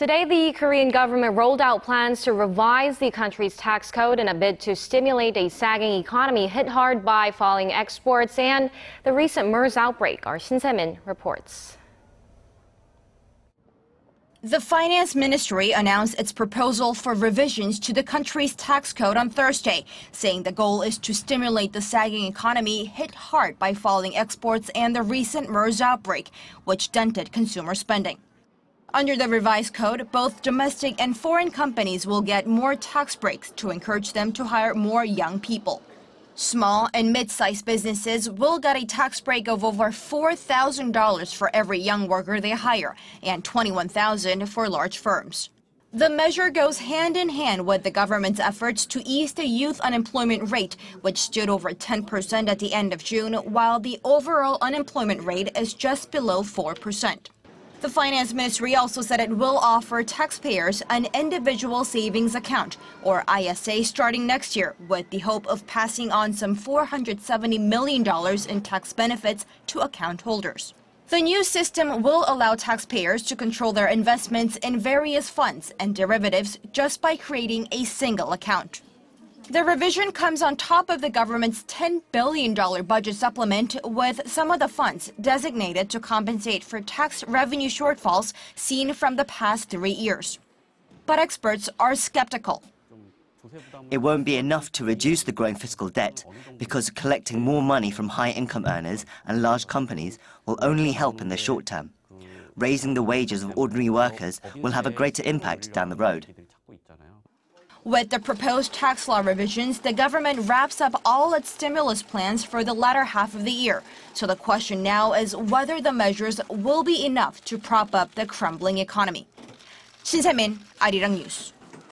Today, the Korean government rolled out plans to revise the country's tax code in a bid to stimulate a sagging economy hit hard by falling exports and the recent MERS outbreak. Our Shin Se reports. The Finance Ministry announced its proposal for revisions to the country's tax code on Thursday, saying the goal is to stimulate the sagging economy hit hard by falling exports and the recent MERS outbreak, which dented consumer spending. Under the revised code, both domestic and foreign companies will get more tax breaks to encourage them to hire more young people. Small and mid-sized businesses will get a tax break of over $4,000 for every young worker they hire and $21,000 for large firms. The measure goes hand in hand with the government's efforts to ease the youth unemployment rate, which stood over 10% at the end of June, while the overall unemployment rate is just below 4%. The Finance Ministry also said it will offer taxpayers an individual savings account, or ISA, starting next year, with the hope of passing on some $470 million in tax benefits to account holders. The new system will allow taxpayers to control their investments in various funds and derivatives just by creating a single account. The revision comes on top of the government's $10 billion budget supplement, with some of the funds designated to compensate for tax revenue shortfalls seen from the past 3 years. But experts are skeptical. It won't be enough to reduce the growing fiscal debt, because collecting more money from high-income earners and large companies will only help in the short term. Raising the wages of ordinary workers will have a greater impact down the road. With the proposed tax law revisions, the government wraps up all its stimulus plans for the latter half of the year. So the question now is whether the measures will be enough to prop up the crumbling economy. Shin Se, Arirang News.